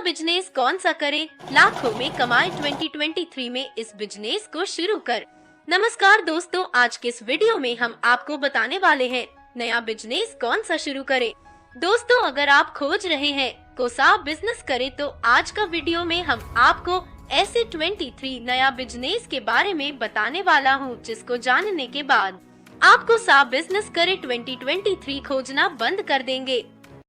Business कौन सा करें, लाखों में कमाए 2023 में इस बिजनेस को शुरू कर। नमस्कार दोस्तों, आज के इस वीडियो में हम आपको बताने वाले हैं नया बिजनेस कौन सा शुरू करें। दोस्तों, अगर आप खोज रहे हैं को सा बिजनेस करें तो आज का वीडियो में हम आपको ऐसे 23 नया बिजनेस के बारे में बताने वाला हूँ, जिसको जानने के बाद आपको सा बिजनेस करे 2023 खोजना बंद कर देंगे।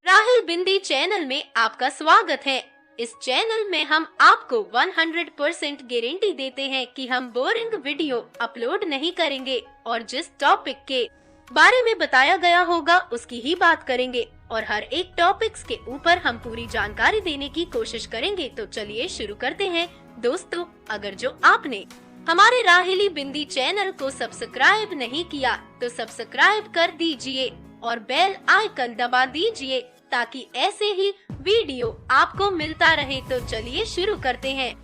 राहिल बिंदी चैनल में आपका स्वागत है। इस चैनल में हम आपको 100% गारंटी देते हैं कि हम बोरिंग वीडियो अपलोड नहीं करेंगे और जिस टॉपिक के बारे में बताया गया होगा उसकी ही बात करेंगे और हर एक टॉपिक्स के ऊपर हम पूरी जानकारी देने की कोशिश करेंगे। तो चलिए शुरू करते हैं। दोस्तों, अगर जो आपने हमारे राहिली बिंदी चैनल को सब्सक्राइब नहीं किया तो सब्सक्राइब कर दीजिए और बेल आइकन दबा दीजिए ताकि ऐसे ही वीडियो आपको मिलता रहे। तो चलिए शुरू करते हैं।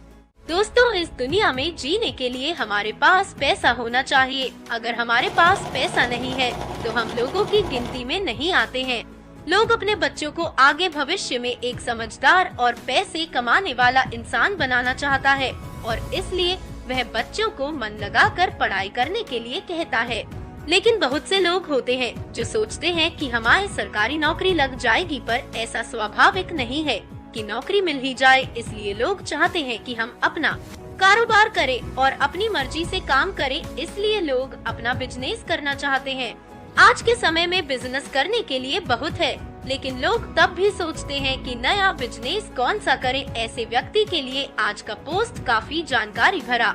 दोस्तों, इस दुनिया में जीने के लिए हमारे पास पैसा होना चाहिए। अगर हमारे पास पैसा नहीं है तो हम लोगों की गिनती में नहीं आते हैं। लोग अपने बच्चों को आगे भविष्य में एक समझदार और पैसे कमाने वाला इंसान बनाना चाहता है और इसलिए वह बच्चों को मन लगाकर पढ़ाई करने के लिए कहता है। लेकिन बहुत से लोग होते हैं जो सोचते हैं कि हमारी सरकारी नौकरी लग जाएगी, पर ऐसा स्वाभाविक नहीं है कि नौकरी मिल ही जाए। इसलिए लोग चाहते हैं कि हम अपना कारोबार करें और अपनी मर्जी से काम करें, इसलिए लोग अपना बिजनेस करना चाहते हैं। आज के समय में बिजनेस करने के लिए बहुत है, लेकिन लोग तब भी सोचते हैं कि नया बिजनेस कौन सा करें। ऐसे व्यक्ति के लिए आज का पोस्ट काफी जानकारी भरा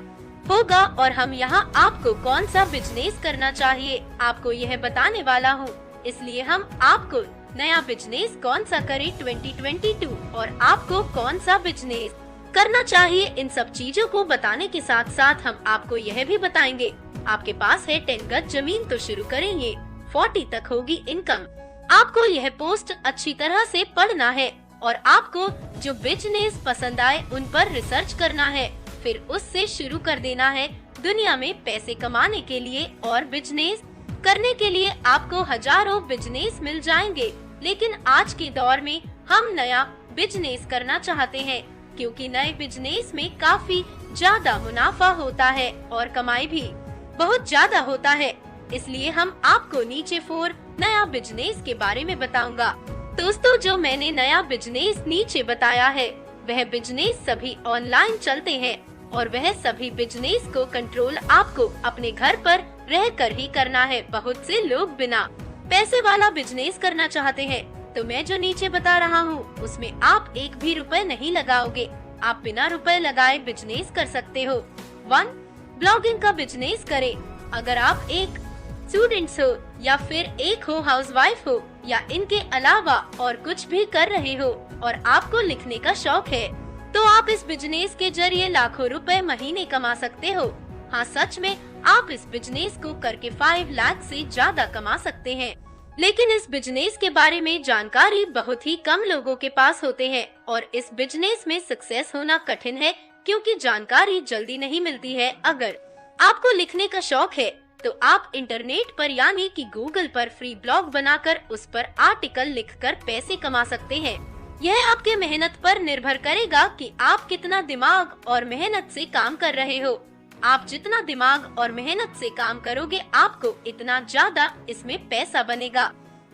होगा और हम यहाँ आपको कौन सा बिजनेस करना चाहिए आपको यह बताने वाला हूँ। इसलिए हम आपको नया बिजनेस कौन सा करें 2022 और आपको कौन सा बिजनेस करना चाहिए, इन सब चीजों को बताने के साथ साथ हम आपको यह भी बताएंगे आपके पास है 10 गज जमीन तो शुरू करेंगे, 40 तक होगी इनकम। आपको यह पोस्ट अच्छी तरह से पढ़ना है और आपको जो बिजनेस पसंद आए उन पर रिसर्च करना है, फिर उससे शुरू कर देना है। दुनिया में पैसे कमाने के लिए और बिजनेस करने के लिए आपको हजारों बिजनेस मिल जाएंगे, लेकिन आज के दौर में हम नया बिजनेस करना चाहते हैं क्योंकि नए बिजनेस में काफी ज्यादा मुनाफा होता है और कमाई भी बहुत ज्यादा होता है। इसलिए हम आपको नीचे 4 नया बिजनेस के बारे में बताऊंगा। दोस्तों, जो मैंने नया बिजनेस नीचे बताया है वह बिजनेस सभी ऑनलाइन चलते हैं और वह सभी बिजनेस को कंट्रोल आपको अपने घर पर रहकर ही करना है। बहुत से लोग बिना पैसे वाला बिजनेस करना चाहते हैं, तो मैं जो नीचे बता रहा हूँ उसमें आप एक भी रुपए नहीं लगाओगे। आप बिना रुपए लगाए बिजनेस कर सकते हो। 1. ब्लॉगिंग का बिजनेस करें। अगर आप एक स्टूडेंट्स हो या फिर एक हो हाउसवाइफ हो या इनके अलावा और कुछ भी कर रहे हो और आपको लिखने का शौक है तो आप इस बिजनेस के जरिए लाखों रुपए महीने कमा सकते हो। हाँ, सच में आप इस बिजनेस को करके 5 लाख से ज्यादा कमा सकते हैं, लेकिन इस बिजनेस के बारे में जानकारी बहुत ही कम लोगों के पास होते हैं और इस बिजनेस में सक्सेस होना कठिन है क्योंकि जानकारी जल्दी नहीं मिलती है। अगर आपको लिखने का शौक है तो आप इंटरनेट पर यानी कि गूगल पर फ्री ब्लॉग बनाकर उस पर आर्टिकल लिखकर पैसे कमा सकते हैं। यह आपके मेहनत पर निर्भर करेगा कि आप कितना दिमाग और मेहनत से काम कर रहे हो। आप जितना दिमाग और मेहनत से काम करोगे आपको इतना ज्यादा इसमें पैसा बनेगा।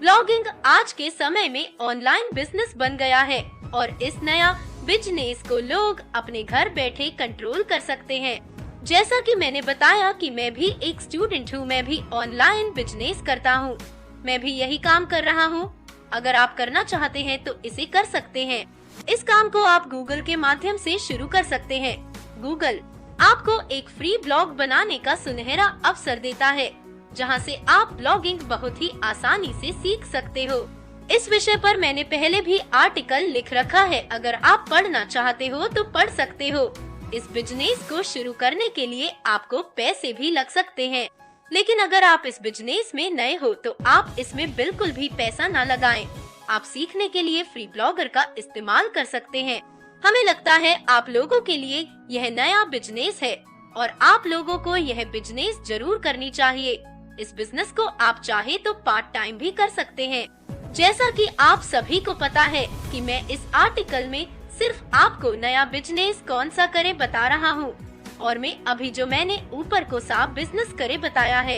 ब्लॉगिंग आज के समय में ऑनलाइन बिजनेस बन गया है और इस नया बिजनेस को लोग अपने घर बैठे कंट्रोल कर सकते हैं। जैसा कि मैंने बताया कि मैं भी एक स्टूडेंट हूँ, मैं भी ऑनलाइन बिजनेस करता हूँ, मैं भी यही काम कर रहा हूँ। अगर आप करना चाहते हैं तो इसे कर सकते हैं। इस काम को आप गूगल के माध्यम से शुरू कर सकते हैं। गूगल आपको एक फ्री ब्लॉग बनाने का सुनहरा अवसर देता है, जहां से आप ब्लॉगिंग बहुत ही आसानी से सीख सकते हो। इस विषय पर मैंने पहले भी आर्टिकल लिख रखा है, अगर आप पढ़ना चाहते हो तो पढ़ सकते हो। इस बिजनेस को शुरू करने के लिए आपको पैसे भी लग सकते हैं, लेकिन अगर आप इस बिजनेस में नए हो तो आप इसमें बिल्कुल भी पैसा ना लगाएं। आप सीखने के लिए फ्री ब्लॉगर का इस्तेमाल कर सकते हैं। हमें लगता है आप लोगों के लिए यह नया बिजनेस है और आप लोगों को यह बिजनेस जरूर करनी चाहिए। इस बिजनेस को आप चाहे तो पार्ट टाइम भी कर सकते हैं। जैसा कि आप सभी को पता है कि मैं इस आर्टिकल में सिर्फ आपको नया बिजनेस कौन सा करे बता रहा हूँ। और मैं अभी जो मैंने ऊपर को साफ बिजनेस करे बताया है,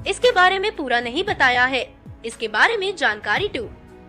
इसके बारे में पूरा नहीं बताया है। इसके बारे में जानकारी 2,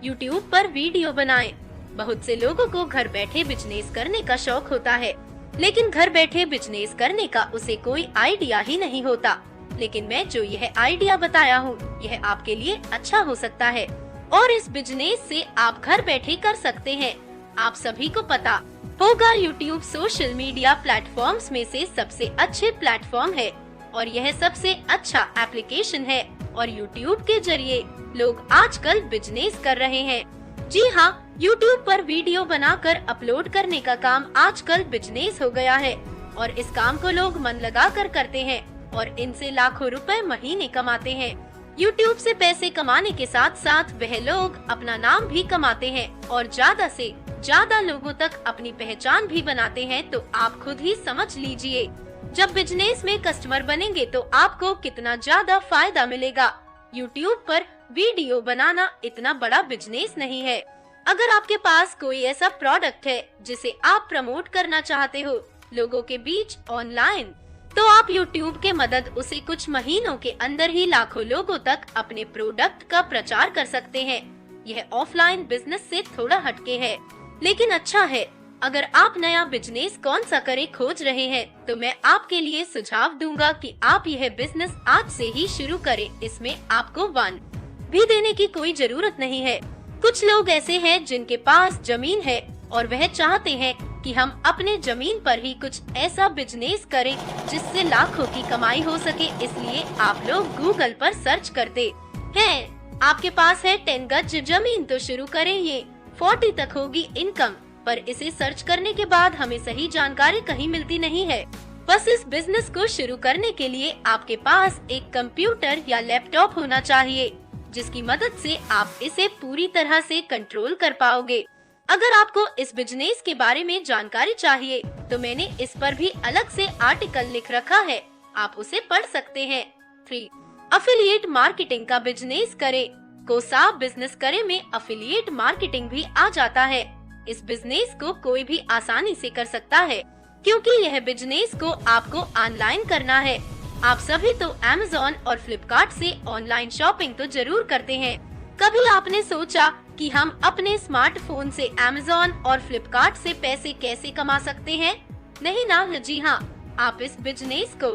यूट्यूब पर वीडियो बनाएं। बहुत से लोगों को घर बैठे बिजनेस करने का शौक होता है, लेकिन घर बैठे बिजनेस करने का उसे कोई आइडिया ही नहीं होता। लेकिन मैं जो यह आइडिया बताया हूँ, यह आपके लिए अच्छा हो सकता है और इस बिजनेस से आप घर बैठे कर सकते हैं। आप सभी को पता होगा यूट्यूब सोशल मीडिया प्लेटफॉर्म्स में से सबसे अच्छे प्लेटफॉर्म है और यह सबसे अच्छा एप्लीकेशन है और यूट्यूब के जरिए लोग आजकल बिजनेस कर रहे हैं। जी हाँ, यूट्यूब पर वीडियो बनाकर अपलोड करने का काम आजकल बिजनेस हो गया है और इस काम को लोग मन लगा कर करते हैं और इनसे लाखों रुपए महीने कमाते हैं। यूट्यूब से पैसे कमाने के साथ साथ वह लोग अपना नाम भी कमाते हैं और ज्यादा से ज्यादा लोगों तक अपनी पहचान भी बनाते हैं। तो आप खुद ही समझ लीजिए, जब बिजनेस में कस्टमर बनेंगे तो आपको कितना ज्यादा फायदा मिलेगा। यूट्यूब पर वीडियो बनाना इतना बड़ा बिजनेस नहीं है। अगर आपके पास कोई ऐसा प्रोडक्ट है जिसे आप प्रमोट करना चाहते हो लोगों के बीच ऑनलाइन, तो आप YouTube के मदद उसे कुछ महीनों के अंदर ही लाखों लोगों तक अपने प्रोडक्ट का प्रचार कर सकते हैं। यह ऑफलाइन बिजनेस से थोड़ा हटके है, लेकिन अच्छा है। अगर आप नया बिजनेस कौन सा करे खोज रहे हैं, तो मैं आपके लिए सुझाव दूंगा कि आप यह बिजनेस आज से ही शुरू करें। इसमें आपको 1 भी देने की कोई जरूरत नहीं है। कुछ लोग ऐसे हैं जिनके पास जमीन है और वह चाहते हैं कि हम अपने जमीन पर ही कुछ ऐसा बिजनेस करें जिससे लाखों की कमाई हो सके। इसलिए आप लोग गूगल पर सर्च करते हैं। आपके पास है 10 गज जमीन, तो शुरू करें। ये 40 तक होगी इनकम, पर इसे सर्च करने के बाद हमें सही जानकारी कहीं मिलती नहीं है। बस इस बिजनेस को शुरू करने के लिए आपके पास एक कंप्यूटर या लैपटॉप होना चाहिए, जिसकी मदद से आप इसे पूरी तरह से कंट्रोल कर पाओगे। अगर आपको इस बिजनेस के बारे में जानकारी चाहिए, तो मैंने इस पर भी अलग से आर्टिकल लिख रखा है, आप उसे पढ़ सकते हैं। 3, अफिलिएट मार्केटिंग का बिजनेस करें। कोसा बिजनेस करें में अफिलिएट मार्केटिंग भी आ जाता है। इस बिजनेस को कोई भी आसानी से कर सकता है, क्योंकि यह बिजनेस को आपको ऑनलाइन करना है। आप सभी तो Amazon और Flipkart से ऑनलाइन शॉपिंग तो जरूर करते हैं। कभी आपने सोचा कि हम अपने स्मार्टफोन से Amazon और Flipkart से पैसे कैसे कमा सकते हैं? नहीं ना? जी हाँ, आप इस बिजनेस को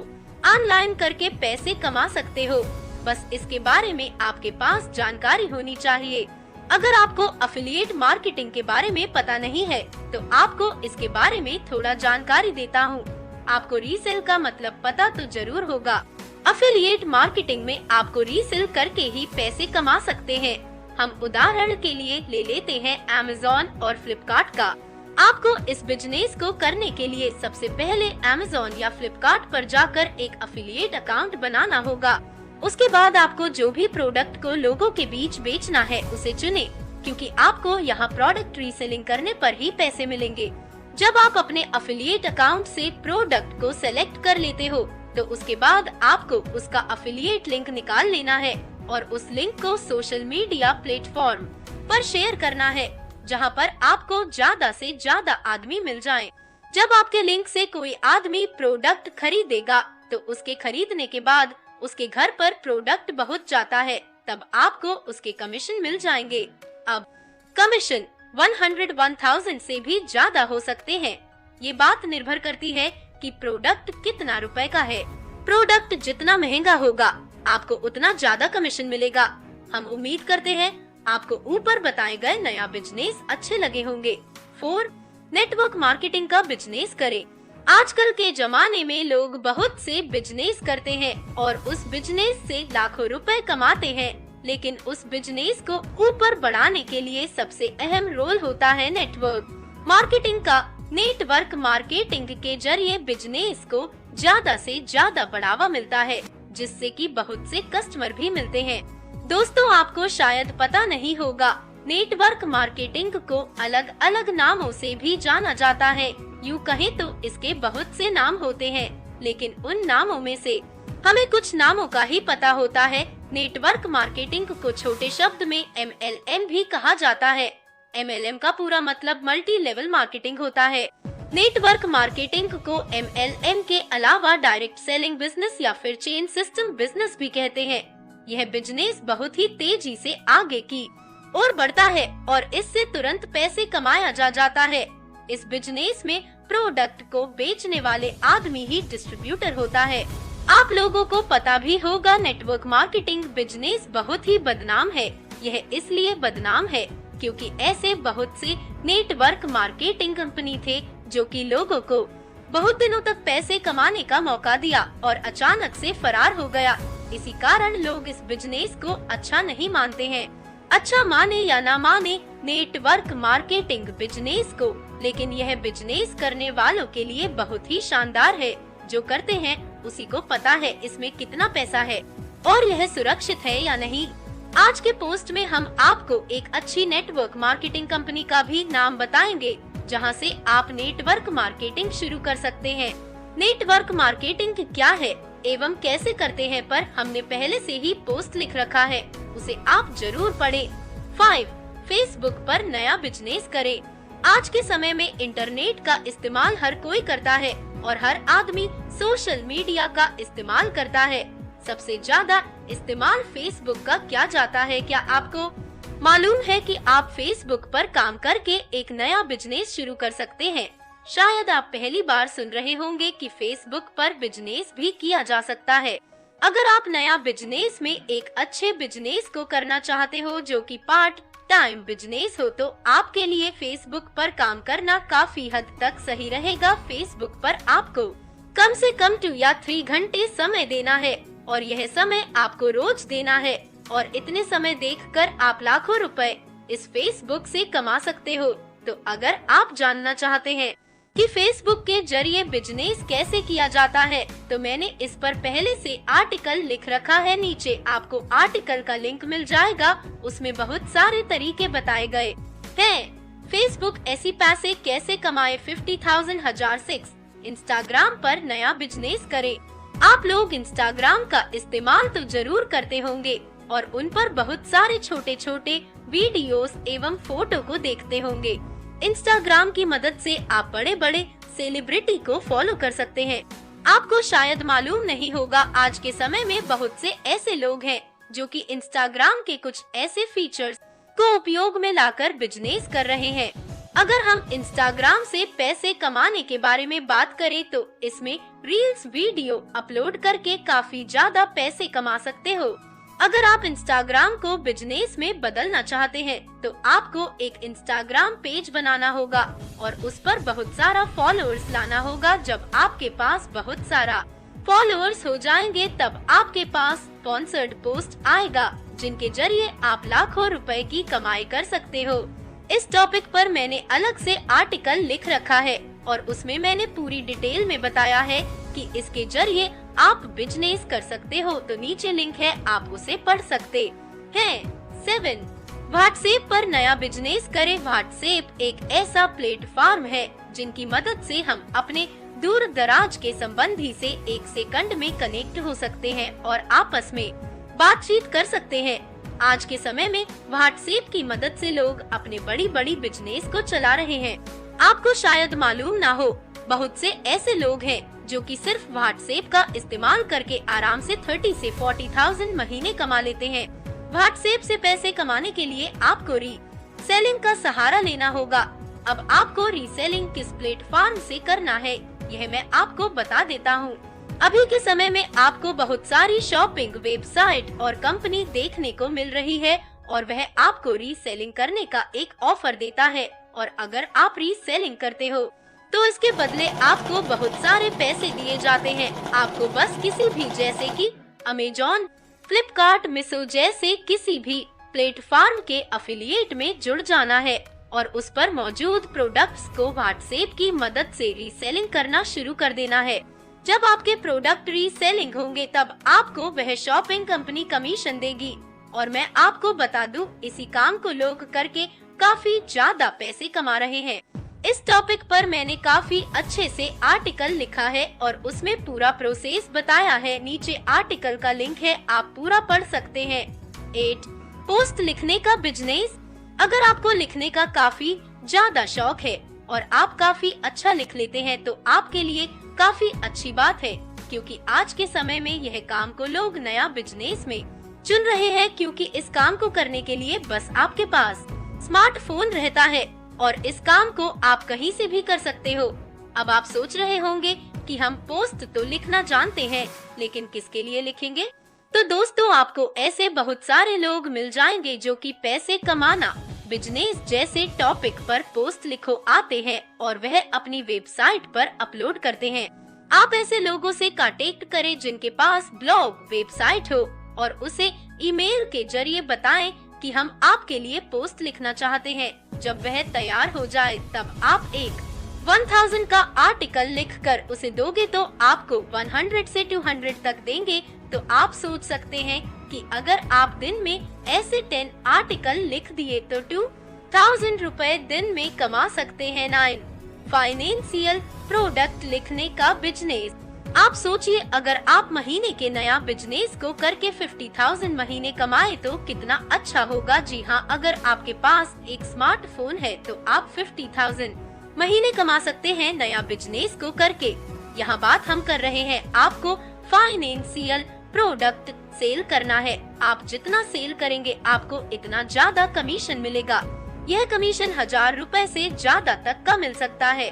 ऑनलाइन करके पैसे कमा सकते हो। बस इसके बारे में आपके पास जानकारी होनी चाहिए। अगर आपको अफिलिएट मार्केटिंग के बारे में पता नहीं है, तो आपको इसके बारे में थोड़ा जानकारी देता हूँ। आपको रीसेल का मतलब पता तो जरूर होगा। अफिलिएट मार्केटिंग में आपको रीसेल करके ही पैसे कमा सकते हैं। हम उदाहरण के लिए ले लेते हैं Amazon और Flipkart का। आपको इस बिजनेस को करने के लिए सबसे पहले Amazon या Flipkart पर जाकर एक अफिलिएट अकाउंट बनाना होगा। उसके बाद आपको जो भी प्रोडक्ट को लोगों के बीच बेचना है उसे चुने, क्योंकि आपको यहाँ प्रोडक्ट रीसेलिंग करने पर ही पैसे मिलेंगे। जब आप अपने अफिलिएट अकाउंट से प्रोडक्ट को सेलेक्ट कर लेते हो, तो उसके बाद आपको उसका अफिलिएट लिंक निकाल लेना है और उस लिंक को सोशल मीडिया प्लेटफॉर्म पर शेयर करना है, जहाँ पर आपको ज्यादा से ज्यादा आदमी मिल जाएं। जब आपके लिंक से कोई आदमी प्रोडक्ट खरीदेगा, तो उसके खरीदने के बाद उसके घर पर प्रोडक्ट पहुंच जाता है, तब आपको उसके कमीशन मिल जाएंगे। अब कमीशन 101,000 से भी ज्यादा हो सकते हैं। ये बात निर्भर करती है कि प्रोडक्ट कितना रुपए का है। प्रोडक्ट जितना महंगा होगा, आपको उतना ज्यादा कमीशन मिलेगा। हम उम्मीद करते हैं आपको ऊपर बताए गए नया बिजनेस अच्छे लगे होंगे। 4, नेटवर्क मार्केटिंग का बिजनेस करें। आजकल के जमाने में लोग बहुत से बिजनेस करते हैं और उस बिजनेस से लाखों रुपए कमाते हैं, लेकिन उस बिजनेस को ऊपर बढ़ाने के लिए सबसे अहम रोल होता है नेटवर्क मार्केटिंग का। नेटवर्क मार्केटिंग के जरिए बिजनेस को ज्यादा से ज्यादा बढ़ावा मिलता है, जिससे कि बहुत से कस्टमर भी मिलते हैं। दोस्तों, आपको शायद पता नहीं होगा, नेटवर्क मार्केटिंग को अलग अलग नामों से भी जाना जाता है। यूँ कहें तो इसके बहुत से नाम होते हैं, लेकिन उन नामों में से हमें कुछ नामों का ही पता होता है। नेटवर्क मार्केटिंग को छोटे शब्द में MLM भी कहा जाता है। MLM का पूरा मतलब मल्टी लेवल मार्केटिंग होता है। नेटवर्क मार्केटिंग को MLM के अलावा डायरेक्ट सेलिंग बिजनेस या फिर चेन सिस्टम बिजनेस भी कहते हैं। यह बिजनेस बहुत ही तेजी से आगे की ओर बढ़ता है और इससे तुरंत पैसे कमाया जाता है। इस बिजनेस में प्रोडक्ट को बेचने वाले आदमी ही डिस्ट्रीब्यूटर होता है। आप लोगों को पता भी होगा, नेटवर्क मार्केटिंग बिजनेस बहुत ही बदनाम है। यह इसलिए बदनाम है क्योंकि ऐसे बहुत से नेटवर्क मार्केटिंग कंपनी थे जो कि लोगों को बहुत दिनों तक पैसे कमाने का मौका दिया और अचानक से फरार हो गया। इसी कारण लोग इस बिजनेस को अच्छा नहीं मानते हैं। अच्छा माने या ना माने नेटवर्क मार्केटिंग बिजनेस को, लेकिन यह बिजनेस करने वालों के लिए बहुत ही शानदार है। जो करते हैं उसी को पता है इसमें कितना पैसा है और यह सुरक्षित है या नहीं। आज के पोस्ट में हम आपको एक अच्छी नेटवर्क मार्केटिंग कंपनी का भी नाम बताएंगे जहां से आप नेटवर्क मार्केटिंग शुरू कर सकते हैं। नेटवर्क मार्केटिंग क्या है एवं कैसे करते हैं पर हमने पहले से ही पोस्ट लिख रखा है, उसे आप जरूर पढ़ें। 5. फेसबुक पर नया बिजनेस करें। आज के समय में इंटरनेट का इस्तेमाल हर कोई करता है और हर आदमी सोशल मीडिया का इस्तेमाल करता है। सबसे ज्यादा इस्तेमाल फेसबुक का किया जाता है। क्या आपको मालूम है कि आप फेसबुक पर काम करके एक नया बिजनेस शुरू कर सकते हैं? शायद आप पहली बार सुन रहे होंगे कि फेसबुक पर बिजनेस भी किया जा सकता है। अगर आप नया बिजनेस में एक अच्छे बिजनेस को करना चाहते हो जो कि पार्ट टाइम बिजनेस हो, तो आपके लिए फेसबुक पर काम करना काफी हद तक सही रहेगा। फेसबुक पर आपको कम से कम 2 या 3 घंटे समय देना है और यह समय आपको रोज देना है और इतने समय देखकर आप लाखों रुपए इस फेसबुक से कमा सकते हो। तो अगर आप जानना चाहते हैं कि फेसबुक के जरिए बिजनेस कैसे किया जाता है, तो मैंने इस पर पहले से आर्टिकल लिख रखा है। नीचे आपको आर्टिकल का लिंक मिल जाएगा, उसमें बहुत सारे तरीके बताए गए हैं। फेसबुक ऐसी पैसे कैसे कमाए 50,000 हजार 6। इंस्टाग्राम पर नया बिजनेस करें। आप लोग इंस्टाग्राम का इस्तेमाल तो जरूर करते होंगे और उन पर बहुत सारे छोटे छोटे वीडियोस एवं फोटो को देखते होंगे। इंस्टाग्राम की मदद से आप बड़े बड़े सेलिब्रिटी को फॉलो कर सकते हैं। आपको शायद मालूम नहीं होगा, आज के समय में बहुत से ऐसे लोग हैं जो कि इंस्टाग्राम के कुछ ऐसे फीचर्स को उपयोग में लाकर बिजनेस कर रहे हैं। अगर हम इंस्टाग्राम से पैसे कमाने के बारे में बात करें तो इसमें रील्स वीडियो अपलोड करके काफी ज्यादा पैसे कमा सकते हो। अगर आप इंस्टाग्राम को बिजनेस में बदलना चाहते हैं तो आपको एक इंस्टाग्राम पेज बनाना होगा और उस पर बहुत सारा फॉलोअर्स लाना होगा। जब आपके पास बहुत सारा फॉलोअर्स हो जाएंगे तब आपके पास स्पॉन्सर्ड पोस्ट आएगा जिनके जरिए आप लाखों रुपए की कमाई कर सकते हो। इस टॉपिक पर मैंने अलग से आर्टिकल लिख रखा है और उसमें मैंने पूरी डिटेल में बताया है कि इसके जरिए आप बिजनेस कर सकते हो। तो नीचे लिंक है, आप उसे पढ़ सकते हैं। 7. व्हाट्सएप पर नया बिजनेस करें। व्हाट्सएप एक ऐसा प्लेटफॉर्म है जिनकी मदद से हम अपने दूर दराज के संबंधी से 1 सेकंड में कनेक्ट हो सकते हैं और आपस में बातचीत कर सकते हैं। आज के समय में व्हाट्सएप की मदद से लोग अपने बड़ी बड़ी बिजनेस को चला रहे हैं। आपको शायद मालूम ना हो, बहुत से ऐसे लोग हैं जो कि सिर्फ व्हाट्सएप का इस्तेमाल करके आराम से 30 से 40,000 महीने कमा लेते हैं। व्हाट्सएप से पैसे कमाने के लिए आपको रीसेलिंग का सहारा लेना होगा। अब आपको रीसेलिंग किस प्लेटफॉर्म से करना है यह मैं आपको बता देता हूँ। अभी के समय में आपको बहुत सारी शॉपिंग वेबसाइट और कंपनी देखने को मिल रही है और वह आपको रीसेलिंग करने का एक ऑफर देता है और अगर आप रीसेलिंग करते हो तो इसके बदले आपको बहुत सारे पैसे दिए जाते हैं। आपको बस किसी भी जैसे कि अमेजॉन, फ्लिपकार्ट, मीशो जैसे किसी भी प्लेटफॉर्म के अफिलिएट में जुड़ जाना है और उस पर मौजूद प्रोडक्ट्स को व्हाट्सएप की मदद से रीसेलिंग करना शुरू कर देना है। जब आपके प्रोडक्ट रीसेलिंग होंगे तब आपको वह शॉपिंग कंपनी कमीशन देगी और मैं आपको बता दूं, इसी काम को लोग करके काफी ज्यादा पैसे कमा रहे हैं। इस टॉपिक पर मैंने काफी अच्छे से आर्टिकल लिखा है और उसमें पूरा प्रोसेस बताया है। नीचे आर्टिकल का लिंक है, आप पूरा पढ़ सकते हैं। 8. पोस्ट लिखने का बिजनेस। अगर आपको लिखने का काफी ज्यादा शौक है और आप काफी अच्छा लिख लेते हैं तो आपके लिए काफी अच्छी बात है, क्योंकि आज के समय में यह काम को लोग नया बिजनेस में चुन रहे हैं, क्योंकि इस काम को करने के लिए बस आपके पास स्मार्टफोन रहता है और इस काम को आप कहीं से भी कर सकते हो। अब आप सोच रहे होंगे कि हम पोस्ट तो लिखना जानते हैं, लेकिन किसके लिए लिखेंगे? तो दोस्तों, आपको ऐसे बहुत सारे लोग मिल जाएंगे जो कि पैसे कमाना बिजनेस जैसे टॉपिक पर पोस्ट लिखो आते हैं और वह अपनी वेबसाइट पर अपलोड करते हैं। आप ऐसे लोगों से कांटेक्ट करें जिनके पास ब्लॉग, वेबसाइट हो और उसे ईमेल के जरिए बताएं कि हम आपके लिए पोस्ट लिखना चाहते हैं। जब वह तैयार हो जाए तब आप एक 1000 का आर्टिकल लिखकर उसे दोगे तो आपको 100 से 200 तक देंगे। तो आप सोच सकते हैं कि अगर आप दिन में ऐसे 10 आर्टिकल लिख दिए तो 2000 रुपए दिन में कमा सकते हैं। 9 फाइनेंशियल प्रोडक्ट लिखने का बिजनेस। आप सोचिए, अगर आप महीने के नया बिजनेस को करके 50,000 महीने कमाए तो कितना अच्छा होगा। जी हाँ, अगर आपके पास एक स्मार्टफोन है तो आप 50,000 महीने कमा सकते हैं नया बिजनेस को करके। यहाँ बात हम कर रहे हैं आपको फाइनेंशियल प्रोडक्ट सेल करना है। आप जितना सेल करेंगे आपको इतना ज्यादा कमीशन मिलेगा। यह कमीशन 1000 रुपए से ज्यादा तक का मिल सकता है।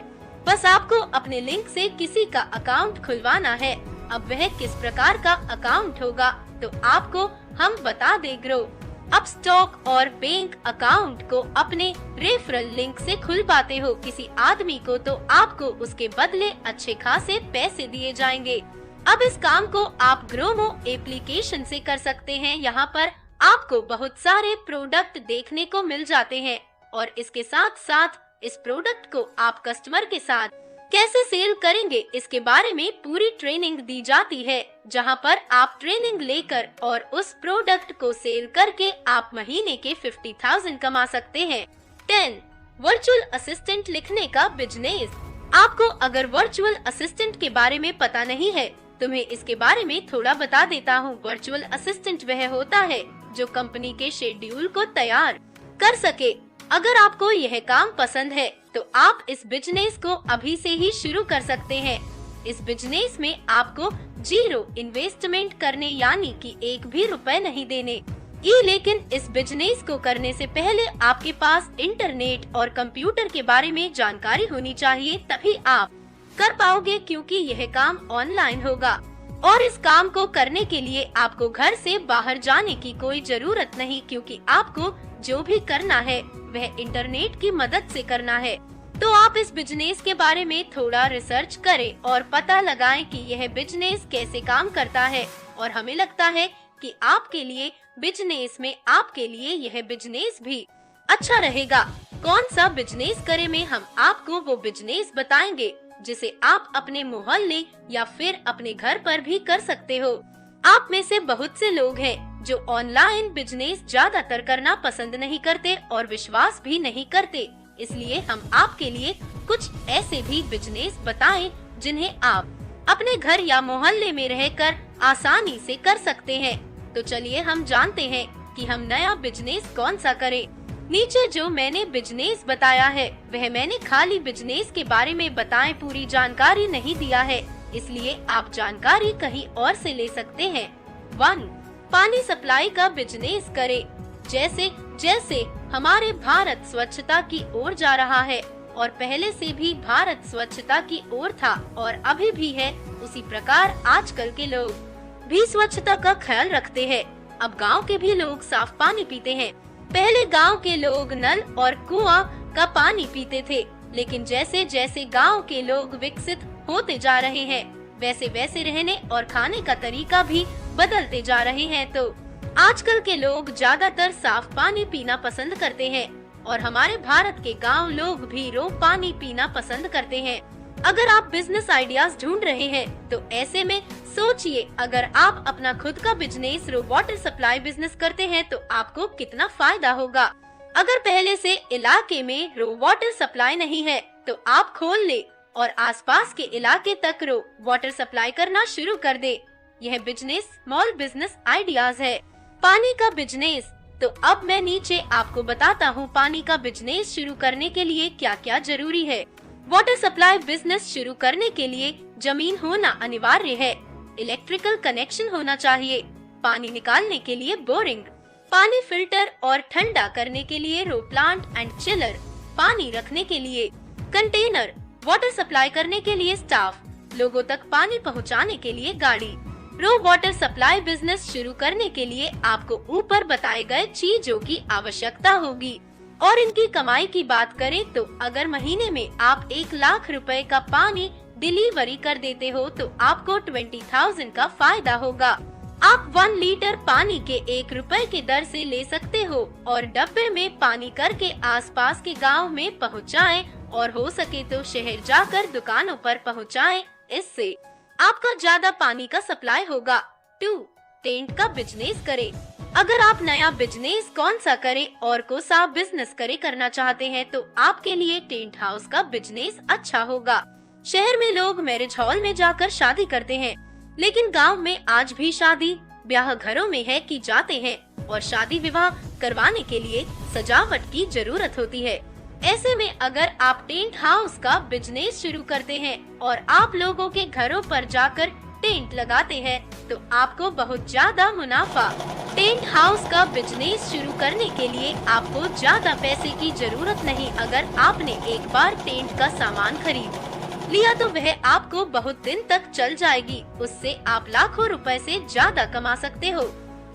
बस आपको अपने लिंक से किसी का अकाउंट खुलवाना है। अब वह किस प्रकार का अकाउंट होगा तो आपको हम बता दे। ग्रो अब स्टॉक और बैंक अकाउंट को अपने रेफरल लिंक से खुल पाते हो किसी आदमी को तो आपको उसके बदले अच्छे खासे पैसे दिए जाएंगे। अब इस काम को आप ग्रोमो एप्लीकेशन से कर सकते हैं। यहाँ पर आपको बहुत सारे प्रोडक्ट देखने को मिल जाते हैं और इसके साथ साथ इस प्रोडक्ट को आप कस्टमर के साथ कैसे सेल करेंगे इसके बारे में पूरी ट्रेनिंग दी जाती है, जहां पर आप ट्रेनिंग लेकर और उस प्रोडक्ट को सेल करके आप महीने के 50,000 कमा सकते हैं। 10 वर्चुअल असिस्टेंट लिखने का बिजनेस। आपको अगर वर्चुअल असिस्टेंट के बारे में पता नहीं है तो मैं इसके बारे में थोड़ा बता देता हूँ। वर्चुअल असिस्टेंट वह होता है जो कंपनी के शेड्यूल को तैयार कर सके। अगर आपको यह काम पसंद है तो आप इस बिजनेस को अभी से ही शुरू कर सकते हैं। इस बिजनेस में आपको 0 इन्वेस्टमेंट करने यानी कि 1 भी रुपए नहीं देने। लेकिन इस बिजनेस को करने से पहले आपके पास इंटरनेट और कंप्यूटर के बारे में जानकारी होनी चाहिए, तभी आप कर पाओगे, क्योंकि यह काम ऑनलाइन होगा और इस काम को करने के लिए आपको घर से बाहर जाने की कोई जरूरत नहीं, क्योंकि आपको जो भी करना है वह इंटरनेट की मदद से करना है। तो आप इस बिजनेस के बारे में थोड़ा रिसर्च करें और पता लगाएं कि यह बिजनेस कैसे काम करता है। और हमें लगता है कि आपके लिए यह बिजनेस भी अच्छा रहेगा। कौन सा बिजनेस करें में हम आपको वो बिजनेस बताएंगे जिसे आप अपने मोहल्ले या फिर अपने घर पर भी कर सकते हो। आप में से बहुत से लोग हैं जो ऑनलाइन बिजनेस ज्यादातर करना पसंद नहीं करते और विश्वास भी नहीं करते, इसलिए हम आपके लिए कुछ ऐसे भी बिजनेस बताएं जिन्हें आप अपने घर या मोहल्ले में रहकर आसानी से कर सकते हैं। तो चलिए हम जानते हैं कि हम नया बिजनेस कौन सा करें। नीचे जो मैंने बिजनेस बताया है वह मैंने खाली बिजनेस के बारे में बताएं, पूरी जानकारी नहीं दिया है, इसलिए आप जानकारी कहीं और से ले सकते हैं। 1 पानी सप्लाई का बिजनेस करें। जैसे हमारे भारत स्वच्छता की ओर जा रहा है और पहले से भी भारत स्वच्छता की ओर था और अभी भी है, उसी प्रकार आजकल के लोग भी स्वच्छता का ख्याल रखते हैं। अब गांव के भी लोग साफ पानी पीते हैं। पहले गांव के लोग नल और कुआं का पानी पीते थे, लेकिन जैसे जैसे गांव के लोग विकसित होते जा रहे हैं वैसे वैसे रहने और खाने का तरीका भी बदलते जा रहे हैं। तो आजकल के लोग ज्यादातर साफ पानी पीना पसंद करते हैं और हमारे भारत के गांव लोग भी रो पानी पीना पसंद करते हैं। अगर आप बिजनेस आइडियाज ढूंढ रहे हैं तो ऐसे में सोचिए, अगर आप अपना खुद का बिजनेस रो वाटर सप्लाई बिजनेस करते हैं तो आपको कितना फायदा होगा। अगर पहले से इलाके में रो वाटर सप्लाई नहीं है तो आप खोल ले और आसपास के इलाके तक रो वाटर सप्लाई करना शुरू कर दे। यह बिजनेस स्मॉल बिजनेस आइडियाज है। पानी का बिजनेस। तो अब मैं नीचे आपको बताता हूँ पानी का बिजनेस शुरू करने के लिए क्या क्या जरूरी है। वाटर सप्लाई बिजनेस शुरू करने के लिए जमीन होना अनिवार्य है, इलेक्ट्रिकल कनेक्शन होना चाहिए, पानी निकालने के लिए बोरिंग, पानी फिल्टर और ठंडा करने के लिए रो प्लांट एंड चिलर, पानी रखने के लिए कंटेनर, वाटर सप्लाई करने के लिए स्टाफ, लोगों तक पानी पहुंचाने के लिए गाड़ी। रो वाटर सप्लाई बिजनेस शुरू करने के लिए आपको ऊपर बताए गए चीजों की आवश्यकता होगी। और इनकी कमाई की बात करें तो अगर महीने में आप 1 लाख रुपए का पानी डिलीवरी कर देते हो तो आपको 20,000 का फायदा होगा। आप 1 लीटर पानी के 1 रुपए के दर से ले सकते हो और डब्बे में पानी करके आसपास के गांव में पहुंचाएं और हो सके तो शहर जाकर दुकानों पर पहुंचाएं। इससे आपका ज्यादा पानी का सप्लाई होगा। 2. टेंट का बिजनेस करें। अगर आप नया बिजनेस कौन सा करें और को सा बिजनेस करना चाहते हैं तो आपके लिए टेंट हाउस का बिजनेस अच्छा होगा। शहर में लोग मैरिज हॉल में जाकर शादी करते हैं, लेकिन गांव में आज भी शादी ब्याह घरों में है कि जाते हैं और शादी विवाह करवाने के लिए सजावट की जरूरत होती है। ऐसे में अगर आप टेंट हाउस का बिजनेस शुरू करते हैं और आप लोगों के घरों पर जाकर टेंट लगाते हैं तो आपको बहुत ज्यादा मुनाफा। टेंट हाउस का बिजनेस शुरू करने के लिए आपको ज्यादा पैसे की जरूरत नहीं। अगर आपने एक बार टेंट का सामान खरीद लिया तो वह आपको बहुत दिन तक चल जाएगी, उससे आप लाखों रुपए से ज्यादा कमा सकते हो।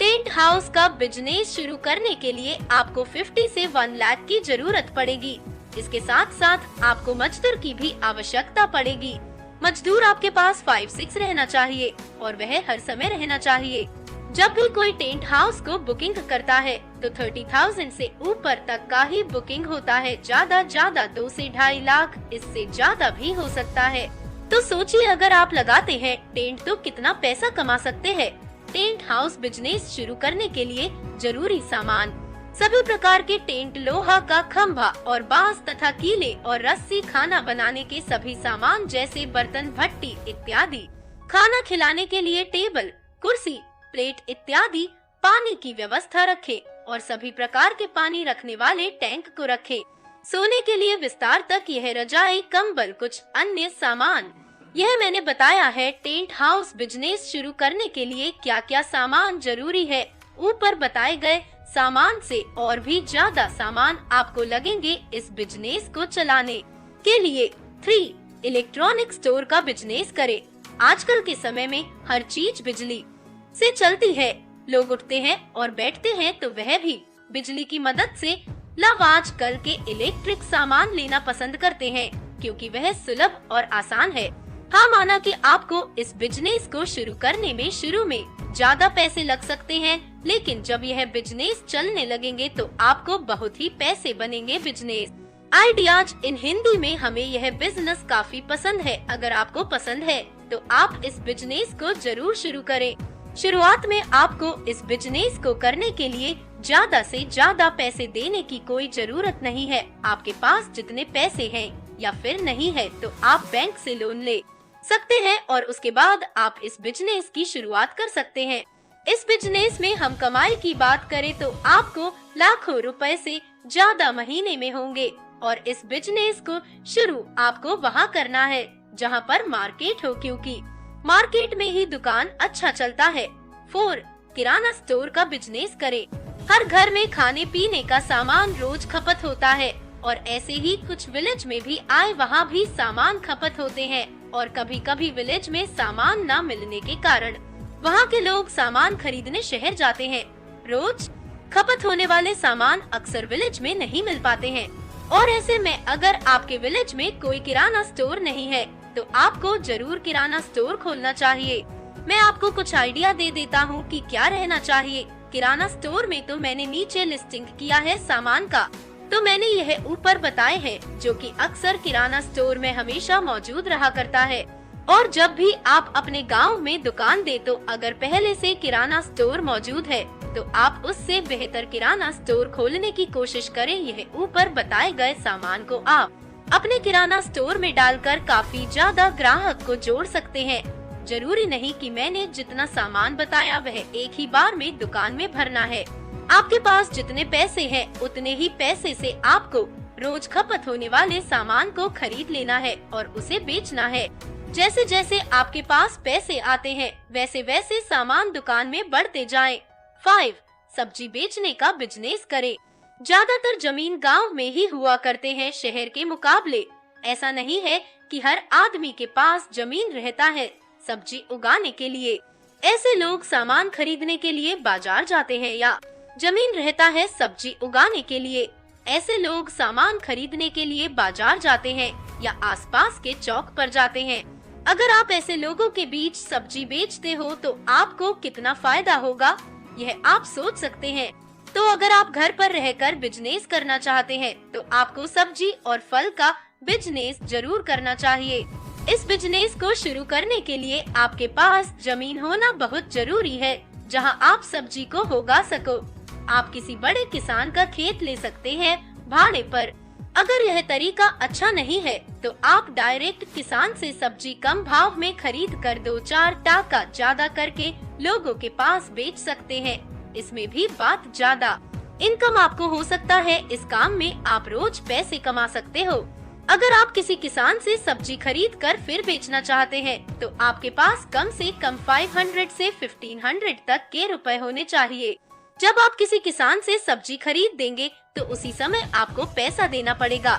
टेंट हाउस का बिजनेस शुरू करने के लिए आपको 50 से 1 लाख की जरूरत पड़ेगी। इसके साथ साथ आपको मजदूर की भी आवश्यकता पड़ेगी। मजदूर आपके पास 5-6 रहना चाहिए और वह हर समय रहना चाहिए। जब भी कोई टेंट हाउस को बुकिंग करता है तो 30,000 से ऊपर तक का ही बुकिंग होता है, ज्यादा 2 से 2.5 लाख, इससे ज्यादा भी हो सकता है। तो सोचिए अगर आप लगाते हैं टेंट तो कितना पैसा कमा सकते हैं। टेंट हाउस बिजनेस शुरू करने के लिए जरूरी सामान: सभी प्रकार के टेंट, लोहा का खंभा और बांस तथा कीले और रस्सी, खाना बनाने के सभी सामान जैसे बर्तन, भट्टी इत्यादि, खाना खिलाने के लिए टेबल, कुर्सी, प्लेट इत्यादि, पानी की व्यवस्था रखें और सभी प्रकार के पानी रखने वाले टैंक को रखें। सोने के लिए विस्तार तक यह रजाई, कंबल, कुछ अन्य सामान। यह मैंने बताया है टेंट हाउस बिजनेस शुरू करने के लिए क्या क्या सामान जरूरी है। ऊपर बताए गए सामान से और भी ज्यादा सामान आपको लगेंगे इस बिजनेस को चलाने के लिए। 3. इलेक्ट्रॉनिक स्टोर का बिजनेस करें। आजकल के समय में हर चीज बिजली से चलती है। लोग उठते हैं और बैठते हैं तो वह भी बिजली की मदद से। लोग आजकल के इलेक्ट्रिक सामान लेना पसंद करते हैं क्योंकि वह सुलभ और आसान है। हाँ, माना कि आपको इस बिजनेस को शुरू करने में शुरू में ज्यादा पैसे लग सकते हैं, लेकिन जब यह बिजनेस चलने लगेंगे तो आपको बहुत ही पैसे बनेंगे। बिजनेस आइडियाज इन हिंदी में हमें यह बिजनेस काफी पसंद है। अगर आपको पसंद है तो आप इस बिजनेस को जरूर शुरू करें। शुरुआत में आपको इस बिजनेस को करने के लिए ज्यादा से ज्यादा पैसे देने की कोई जरूरत नहीं है। आपके पास जितने पैसे हैं या फिर नहीं है तो आप बैंक से लोन ले सकते हैं और उसके बाद आप इस बिजनेस की शुरुआत कर सकते हैं। इस बिजनेस में हम कमाई की बात करें तो आपको लाखों रुपए से ज्यादा महीने में होंगे और इस बिजनेस को शुरू आपको वहाँ करना है जहाँ पर मार्केट हो, क्योंकि मार्केट में ही दुकान अच्छा चलता है। 4. किराना स्टोर का बिजनेस करें। हर घर में खाने पीने का सामान रोज खपत होता है और ऐसे ही कुछ विलेज में भी आए वहाँ भी सामान खपत होते हैं और कभी कभी विलेज में सामान न मिलने के कारण वहाँ के लोग सामान खरीदने शहर जाते हैं। रोज खपत होने वाले सामान अक्सर विलेज में नहीं मिल पाते हैं और ऐसे में अगर आपके विलेज में कोई किराना स्टोर नहीं है तो आपको जरूर किराना स्टोर खोलना चाहिए। मैं आपको कुछ आइडिया दे देता हूँ कि क्या रहना चाहिए किराना स्टोर में। तो मैंने नीचे लिस्टिंग किया है सामान का, तो मैंने यह ऊपर बताए हैं जो कि अक्सर किराना स्टोर में हमेशा मौजूद रहा करता है। और जब भी आप अपने गांव में दुकान दे तो अगर पहले से किराना स्टोर मौजूद है तो आप उससे बेहतर किराना स्टोर खोलने की कोशिश करें। यह ऊपर बताए गए सामान को आप अपने किराना स्टोर में डालकर काफी ज्यादा ग्राहक को जोड़ सकते हैं। जरूरी नहीं कि मैंने जितना सामान बताया वह एक ही बार में दुकान में भरना है। आपके पास जितने पैसे हैं उतने ही पैसे से आपको रोज खपत होने वाले सामान को खरीद लेना है और उसे बेचना है। जैसे जैसे आपके पास पैसे आते हैं वैसे वैसे सामान दुकान में बढ़ते जाएं। 5. सब्जी बेचने का बिजनेस करें। ज्यादातर जमीन गांव में ही हुआ करते हैं शहर के मुकाबले। ऐसा नहीं है कि हर आदमी के पास जमीन रहता है सब्जी उगाने के लिए। ऐसे लोग सामान खरीदने के लिए बाजार जाते हैं या जमीन रहता है सब्जी उगाने के लिए। ऐसे लोग सामान खरीदने के लिए बाजार जाते हैं या आसपास के चौक पर जाते हैं। अगर आप ऐसे लोगों के बीच सब्जी बेचते हो तो आपको कितना फायदा होगा यह आप सोच सकते हैं। तो अगर आप घर पर रहकर बिजनेस करना चाहते हैं तो आपको सब्जी और फल का बिजनेस जरूर करना चाहिए। इस बिजनेस को शुरू करने के लिए आपके पास जमीन होना बहुत जरूरी है जहां आप सब्जी को उगा सको। आप किसी बड़े किसान का खेत ले सकते हैं भाड़े पर। अगर यह तरीका अच्छा नहीं है तो आप डायरेक्ट किसान से सब्जी कम भाव में खरीद कर 2-4 टाका ज्यादा करके लोगों के पास बेच सकते हैं। इसमें भी बात ज्यादा इनकम आपको हो सकता है। इस काम में आप रोज पैसे कमा सकते हो। अगर आप किसी किसान से सब्जी खरीद कर फिर बेचना चाहते हैं तो आपके पास कम से कम 500 से 1500 तक के रुपए होने चाहिए। जब आप किसी किसान से सब्जी खरीद देंगे तो उसी समय आपको पैसा देना पड़ेगा।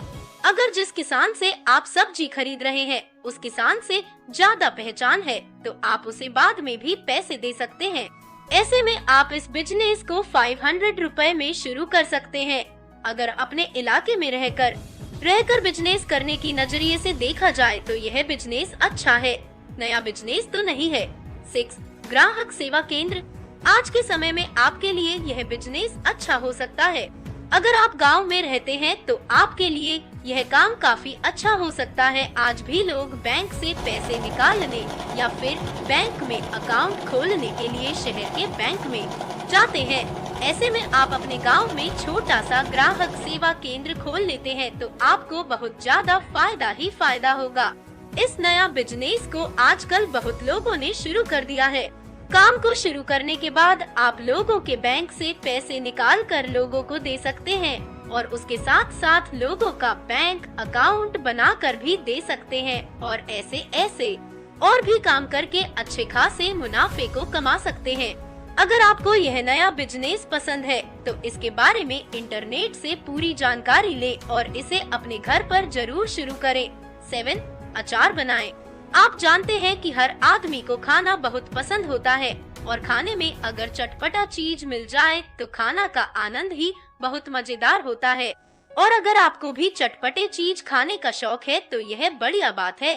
अगर जिस किसान से आप सब्जी खरीद रहे हैं उस किसान से ज्यादा पहचान है तो आप उसे बाद में भी पैसे दे सकते हैं। ऐसे में आप इस बिजनेस को 500 रुपए में शुरू कर सकते हैं। अगर अपने इलाके में रहकर बिजनेस करने की नजरिए से देखा जाए तो यह बिजनेस अच्छा है, नया बिजनेस तो नहीं है। 6. ग्राहक सेवा केंद्र। आज के समय में आपके लिए यह बिजनेस अच्छा हो सकता है। अगर आप गांव में रहते हैं तो आपके लिए यह काम काफी अच्छा हो सकता है। आज भी लोग बैंक से पैसे निकालने या फिर बैंक में अकाउंट खोलने के लिए शहर के बैंक में जाते हैं। ऐसे में आप अपने गांव में छोटा सा ग्राहक सेवा केंद्र खोल लेते हैं तो आपको बहुत ज्यादा फायदा ही फायदा होगा। इस नया बिजनेस को आजकल बहुत लोगों ने शुरू कर दिया है। काम को शुरू करने के बाद आप लोगों के बैंक से पैसे निकाल कर लोगों को दे सकते हैं और उसके साथ साथ लोगों का बैंक अकाउंट बनाकर भी दे सकते हैं और ऐसे और भी काम करके अच्छे खासे मुनाफे को कमा सकते हैं। अगर आपको यह नया बिजनेस पसंद है तो इसके बारे में इंटरनेट से पूरी जानकारी ले और इसे अपने घर पर जरूर शुरू करें। 7. अचार बनाएं। आप जानते हैं कि हर आदमी को खाना बहुत पसंद होता है और खाने में अगर चटपटा चीज मिल जाए तो खाना का आनंद ही बहुत मजेदार होता है। और अगर आपको भी चटपटे चीज खाने का शौक है तो यह बढ़िया बात है।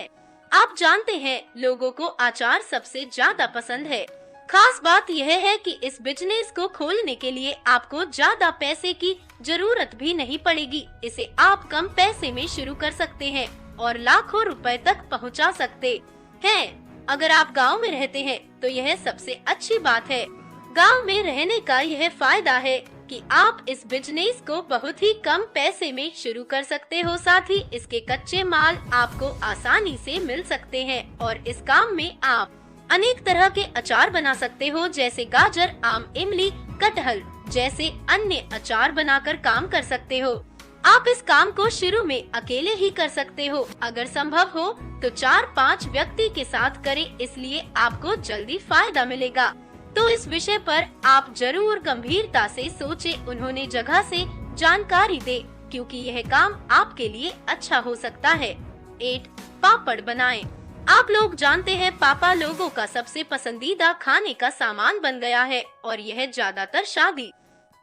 आप जानते हैं लोगों को अचार सबसे ज्यादा पसंद है। खास बात यह है कि इस बिजनेस को खोलने के लिए आपको ज्यादा पैसे की जरूरत भी नहीं पड़ेगी। इसे आप कम पैसे में शुरू कर सकते हैं और लाखों रुपए तक पहुंचा सकते हैं। अगर आप गांव में रहते हैं तो यह सबसे अच्छी बात है। गांव में रहने का यह फायदा है कि आप इस बिजनेस को बहुत ही कम पैसे में शुरू कर सकते हो। साथ ही इसके कच्चे माल आपको आसानी से मिल सकते हैं और इस काम में आप अनेक तरह के अचार बना सकते हो जैसे गाजर, आम, इमली, कटहल जैसे अन्य अचार बनाकर काम कर सकते हो। आप इस काम को शुरू में अकेले ही कर सकते हो। अगर संभव हो तो 4-5 व्यक्ति के साथ करें, इसलिए आपको जल्दी फायदा मिलेगा। तो इस विषय पर आप जरूर गंभीरता से सोचें, उन्होंने जगह से जानकारी दे क्योंकि यह काम आपके लिए अच्छा हो सकता है। 8. पापड़ बनाएं। आप लोग जानते हैं पापा लोगों का सबसे पसंदीदा खाने का सामान बन गया है और यह ज्यादातर शादी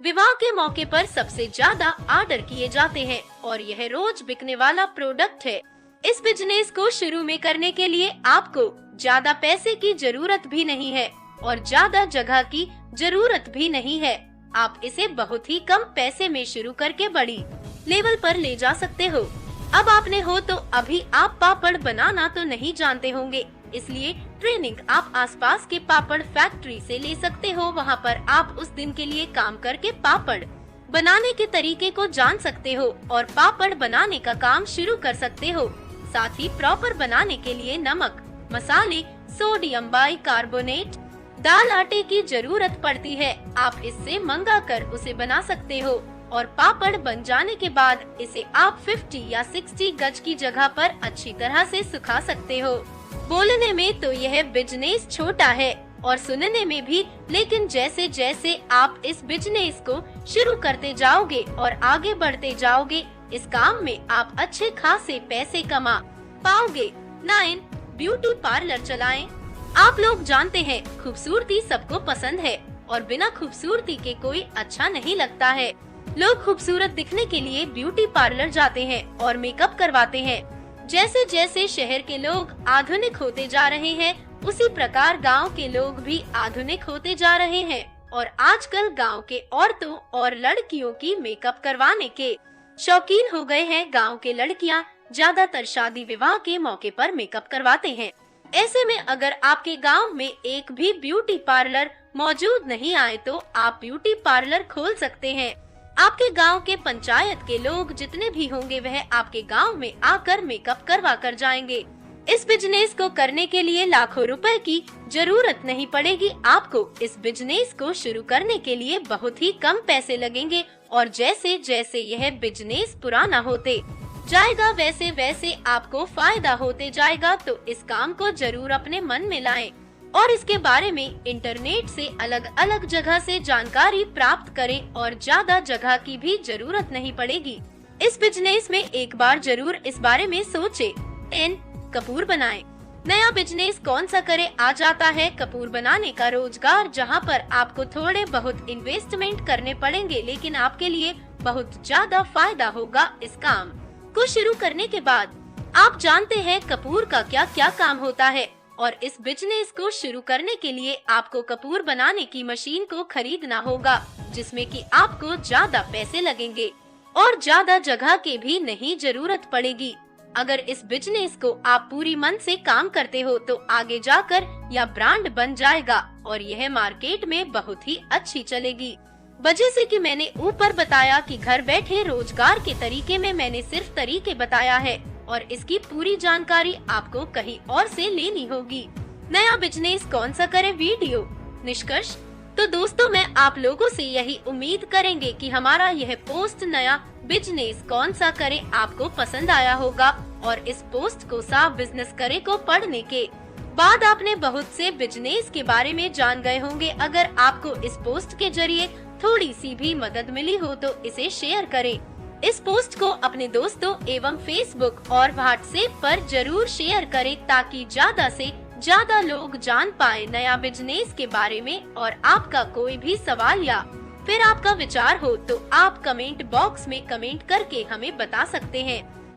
विवाह के मौके पर सबसे ज्यादा ऑर्डर किए जाते हैं और यह रोज बिकने वाला प्रोडक्ट है। इस बिजनेस को शुरू में करने के लिए आपको ज्यादा पैसे की जरूरत भी नहीं है और ज्यादा जगह की जरूरत भी नहीं है। आप इसे बहुत ही कम पैसे में शुरू करके बड़ी लेवल पर ले जा सकते हो। अब आपने हो तो अभी आप पापड़ बनाना तो नहीं जानते होंगे, इसलिए ट्रेनिंग आप आसपास के पापड़ फैक्ट्री से ले सकते हो। वहां पर आप उस दिन के लिए काम करके पापड़ बनाने के तरीके को जान सकते हो और पापड़ बनाने का काम शुरू कर सकते हो। साथ ही प्रॉपर बनाने के लिए नमक, मसाले, सोडियम बाइकार्बोनेट दाल आटे की जरूरत पड़ती है, आप इससे मंगा कर उसे बना सकते हो और पापड़ बन जाने के बाद इसे आप 50 या 60 गज की जगह पर अच्छी तरह से सुखा सकते हो। बोलने में तो यह बिजनेस छोटा है और सुनने में भी, लेकिन जैसे जैसे आप इस बिजनेस को शुरू करते जाओगे और आगे बढ़ते जाओगे, इस काम में आप अच्छे खासे पैसे कमा पाओगे। 9. ब्यूटी पार्लर चलाएं। आप लोग जानते हैं खूबसूरती सबको पसंद है और बिना खूबसूरती के कोई अच्छा नहीं लगता है। लोग खूबसूरत दिखने के लिए ब्यूटी पार्लर जाते हैं और मेकअप करवाते हैं। जैसे जैसे शहर के लोग आधुनिक होते जा रहे हैं, उसी प्रकार गांव के लोग भी आधुनिक होते जा रहे हैं और आजकल गांव के औरतों और लड़कियों की मेकअप करवाने के शौकीन हो गए हैं। गांव के लड़कियां ज्यादातर शादी विवाह के मौके पर मेकअप करवाते हैं। ऐसे में अगर आपके गांव में एक भी ब्यूटी पार्लर मौजूद नहीं आए तो आप ब्यूटी पार्लर खोल सकते हैं। आपके गांव के पंचायत के लोग जितने भी होंगे वह आपके गांव में आकर मेकअप करवा कर जाएंगे। इस बिजनेस को करने के लिए लाखों रुपए की जरूरत नहीं पड़ेगी। आपको इस बिजनेस को शुरू करने के लिए बहुत ही कम पैसे लगेंगे और जैसे जैसे यह बिजनेस पुराना होते जाएगा वैसे वैसे आपको फायदा होते जाएगा। तो इस काम को जरूर अपने मन में लाएं और इसके बारे में इंटरनेट से अलग अलग जगह से जानकारी प्राप्त करें और ज्यादा जगह की भी जरूरत नहीं पड़ेगी। इस बिजनेस में एक बार जरूर इस बारे में सोचें। N. कपूर बनाएं। नया बिजनेस कौन सा करे? आ जाता है कपूर बनाने का रोजगार, जहां पर आपको थोड़े बहुत इन्वेस्टमेंट करने पड़ेंगे, लेकिन आपके लिए बहुत ज्यादा फायदा होगा इस काम को शुरू करने के बाद। आप जानते हैं कपूर का क्या क्या काम होता है और इस बिजनेस को शुरू करने के लिए आपको कपूर बनाने की मशीन को खरीदना होगा, जिसमें कि आपको ज्यादा पैसे लगेंगे और ज्यादा जगह की भी नहीं जरूरत पड़ेगी। अगर इस बिजनेस को आप पूरी मन से काम करते हो तो आगे जाकर यह ब्रांड बन जाएगा और यह मार्केट में बहुत ही अच्छी चलेगी। वजह से कि मैंने ऊपर बताया कि घर बैठे रोजगार के तरीके में मैंने सिर्फ तरीके बताया है और इसकी पूरी जानकारी आपको कहीं और से लेनी होगी। नया बिजनेस कौन सा करे? वीडियो निष्कर्ष। तो दोस्तों, मैं आप लोगों से यही उम्मीद करेंगे कि हमारा यह पोस्ट नया बिजनेस कौन सा करे आपको पसंद आया होगा और इस पोस्ट को साफ बिजनेस करे को पढ़ने के बाद आपने बहुत से बिजनेस के बारे में जान गए होंगे। अगर आपको इस पोस्ट के जरिए थोड़ी सी भी मदद मिली हो तो इसे शेयर करें। इस पोस्ट को अपने दोस्तों एवं फेसबुक और व्हाट्सएप पर जरूर शेयर करें ताकि ज्यादा से ज्यादा लोग जान पाए नया बिजनेस के बारे में। और आपका कोई भी सवाल या फिर आपका विचार हो तो आप कमेंट बॉक्स में कमेंट करके हमें बता सकते हैं।